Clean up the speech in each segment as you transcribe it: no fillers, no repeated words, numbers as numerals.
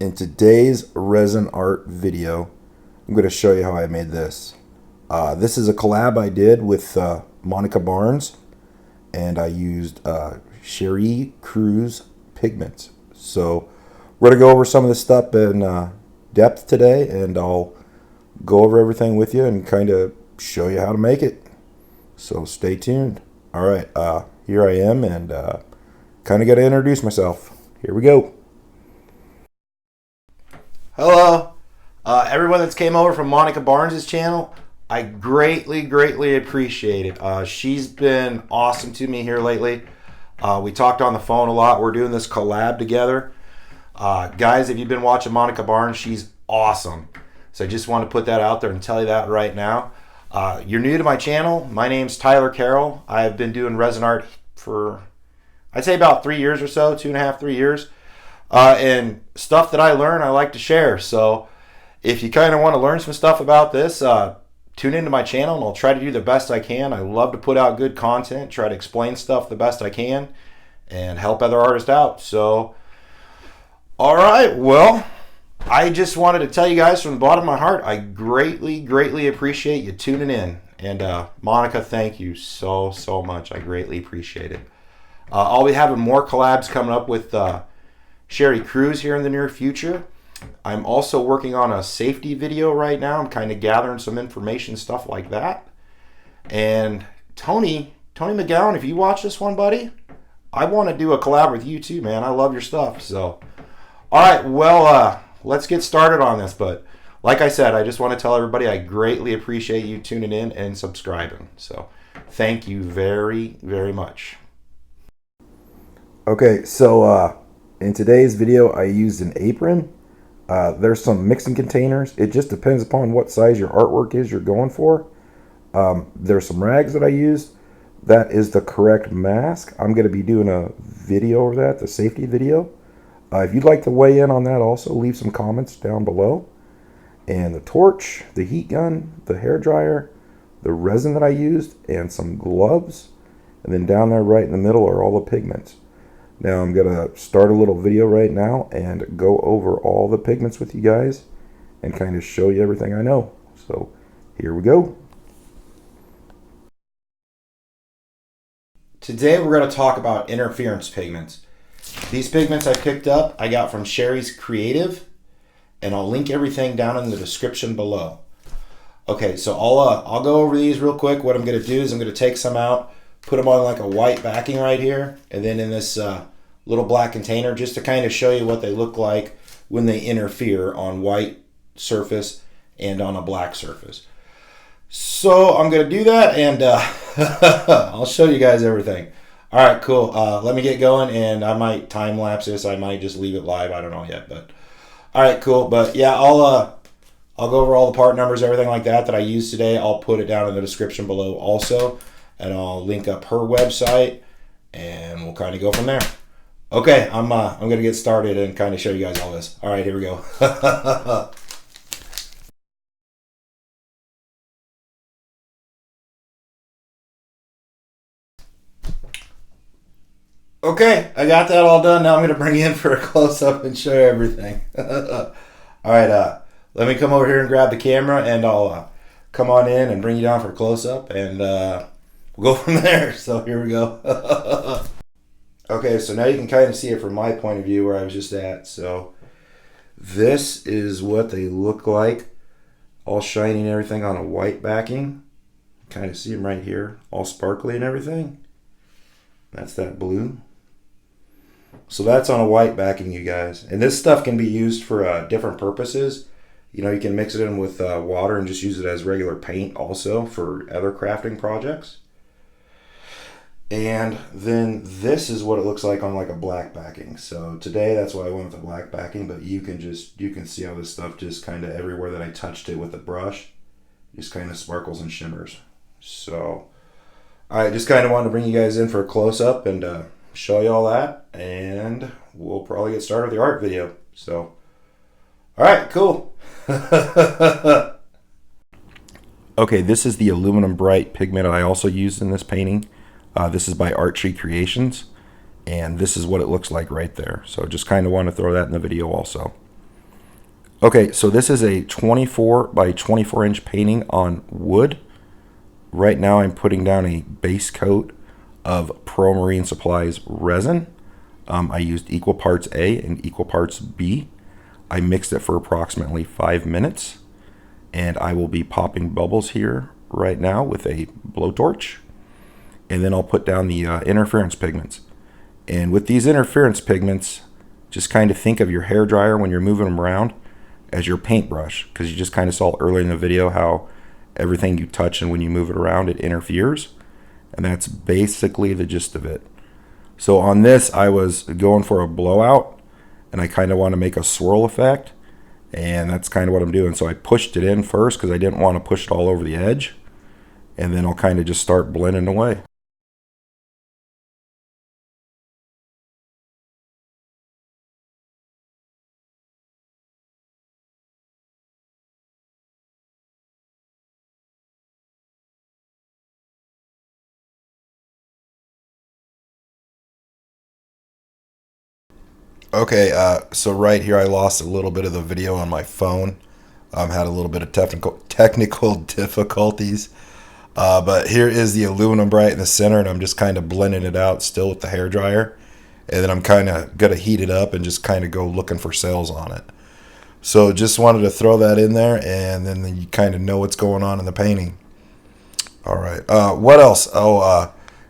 In today's resin art video, I'm going to show you how I made this. This is a collab I did with Monica Barnes, and I used Cherie pigments. So we're going to go over some of this stuff in depth today, and I'll go over everything with you and kind of show you how to make it. So stay tuned. All right, here I am, and kind of got to introduce myself. Here we go. Hello, everyone that's came over from Monica Barnes' channel. I greatly appreciate it. She's been awesome to me here lately. We talked on the phone a lot. We're doing this collab together. Guys, if you've been watching Monica Barnes, she's awesome. So I just want to put that out there and tell you that right now. You're new to my channel. My name's Tyler Carroll. I've been doing resin art for, I'd say, about 3 years or so, 2.5, 3 years. And stuff that I learn, I like to share. So if you kind of want to learn some stuff about this, tune into my channel and I'll try to do the best I can. I love to put out good content, try to explain stuff the best I can, and help other artists out. So, all right, well, I just wanted to tell you guys from the bottom of my heart, I greatly appreciate you tuning in. And Monica, thank you so much. I greatly appreciate it. I'll be having more collabs coming up with Cherie here in the near future. I'm also working on a safety video right now. I'm kind of gathering some information, stuff like that. And Tony McGowan, if you watch this one, buddy, I want to do a collab with you too, man. I love your stuff. So, all right, well, let's get started on this. But like I said, I just want to tell everybody I greatly appreciate you tuning in and subscribing. So thank you very much. Okay, so in today's video, I used an apron. There's some mixing containers. It just depends upon what size your artwork is you're going for. There's some rags that I used. That is the correct mask. I'm going to be doing a video over that, the safety video. If you'd like to weigh in on that also, leave some comments down below. And the torch, the heat gun, the hair dryer, the resin that I used, and some gloves. And then down there right in the middle are all the pigments. Now I'm going to start a little video right now and go over all the pigments with you guys and kind of show you everything I know. So here we go. Today we're going to talk about interference pigments. These pigments I picked up, I got from Cherie's Creative, and I'll link everything down in the description below. Okay, so I'll go over these real quick. What I'm going to do is I'm going to take some out, put them on like a white backing right here, and then in this little black container, just to kind of show you what they look like when they interfere on white surface and on a black surface. So I'm going to do that, and I'll show you guys everything. All right, cool. Let me get going, and I might time lapse this. I might just leave it live. I don't know yet, but all right, cool. But yeah, I'll go over all the part numbers, everything like that I used today. I'll put it down in the description below also. And I'll link up her website, and we'll kind of go from there. Okay, I'm gonna get started and kind of show you guys all this. All right, here we go. Okay, I got that all done. Now I'm gonna bring you in for a close-up and show you everything. All right, let me come over here and grab the camera, and I'll come on in and bring you down for a close-up, and we'll go from there. So here we go. Okay, so now you can kind of see it from my point of view where I was just at. So this is what they look like, all shiny and everything on a white backing. Kind of see them right here, all sparkly and everything. That's that blue. So that's on a white backing, you guys. And this stuff can be used for different purposes. You know, you can mix it in with water and just use it as regular paint also for other crafting projects. And then this is what it looks like on like a black backing. So today that's why I went with the black backing, but you can see how this stuff just kind of everywhere that I touched it with a brush just kind of sparkles and shimmers. So I just kind of wanted to bring you guys in for a close-up and show you all that, and we'll probably get started with the art video. So all right, cool. Okay, this is the aluminum bright pigment I also used in this painting. This is by Archie Creations, and this is what it looks like right there. So just kind of want to throw that in the video also. Okay, so this is a 24 by 24 inch painting on wood. Right now I'm putting down a base coat of Pro Marine Supplies resin. I used equal parts A and equal parts B. I mixed it for approximately 5 minutes, and I will be popping bubbles here right now with a blowtorch, and then I'll put down the interference pigments. And with these interference pigments, just kind of think of your hair dryer when you're moving them around as your paintbrush, because you just kind of saw earlier in the video how everything you touch and when you move it around it interferes, and that's basically the gist of it. So on this I was going for a blowout, and I kind of want to make a swirl effect, and that's kind of what I'm doing. So I pushed it in first because I didn't want to push it all over the edge, and then I'll kind of just start blending away. Okay, so right here I lost a little bit of the video on my phone. Had a little bit of technical difficulties. But here is the aluminum bright in the center, and I'm just kind of blending it out still with the hair dryer. And then I'm kind of going to heat it up and just kind of go looking for cells on it. So just wanted to throw that in there, and then you kind of know what's going on in the painting. All right. What else?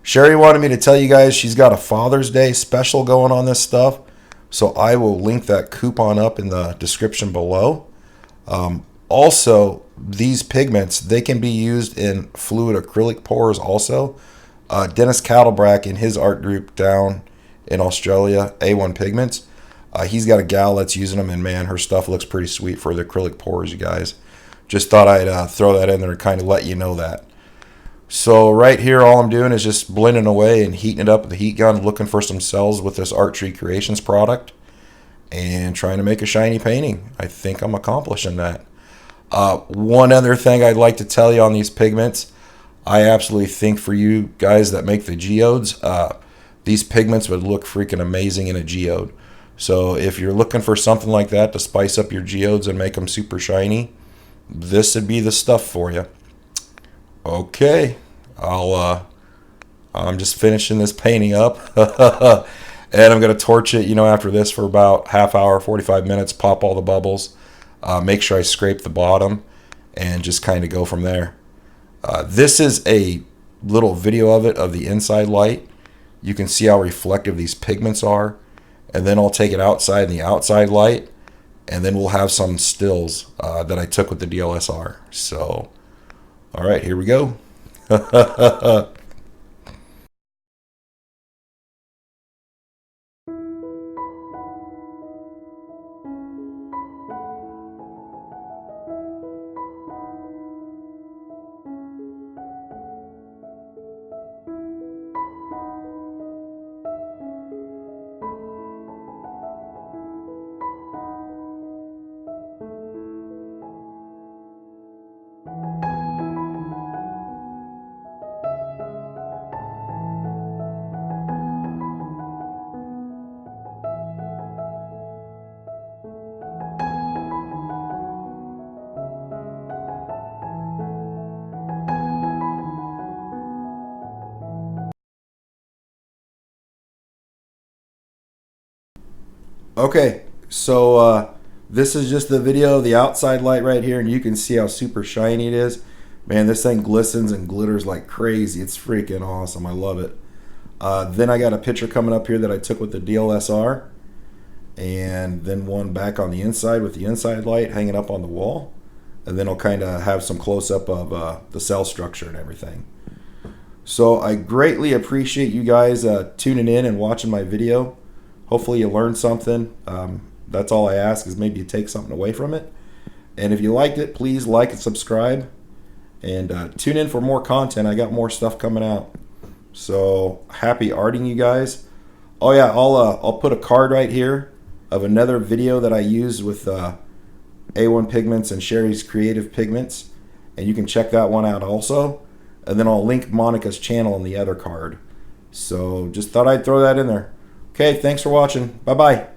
Cherie wanted me to tell you guys she's got a Father's Day special going on this stuff. So I will link that coupon up in the description below. Also, these pigments, they can be used in fluid acrylic pours also. Dennis Cattlebrack in his art group down in Australia, A1 Pigments, he's got a gal that's using them, and man, her stuff looks pretty sweet for the acrylic pours, you guys. Just thought I'd throw that in there and kind of let you know that. So right here, all I'm doing is just blending away and heating it up with the heat gun, looking for some cells with this Art Tree Creations product, and trying to make a shiny painting. I think I'm accomplishing that. One other thing I'd like to tell you on these pigments, I absolutely think for you guys that make the geodes, these pigments would look freaking amazing in a geode. So if you're looking for something like that to spice up your geodes and make them super shiny, this would be the stuff for you. Okay, I'm just finishing this painting up, and I'm going to torch it, after this for about half hour, 45 minutes, pop all the bubbles, make sure I scrape the bottom, and just kind of go from there. This is a little video of it, of the inside light. You can see how reflective these pigments are, and then I'll take it outside in the outside light, and then we'll have some stills that I took with the DLSR. So all right, here we go. Okay, so this is just the video of the outside light right here, and you can see how super shiny it is. Man, this thing glistens and glitters like crazy. It's freaking awesome. I love it. Then I got a picture coming up here that I took with the DLSR, and then one back on the inside with the inside light hanging up on the wall. And then I'll kind of have some close-up of the cell structure and everything. So I greatly appreciate you guys tuning in and watching my video. Hopefully you learned something. That's all I ask, is maybe you take something away from it. And if you liked it, please like and subscribe. And tune in for more content. I got more stuff coming out. So happy arting, you guys. Oh yeah, I'll put a card right here of another video that I used with A1 Pigments and Cherie's Creative Pigments. And you can check that one out also. And then I'll link Monica's channel on the other card. So just thought I'd throw that in there. Okay, thanks for watching. Bye-bye.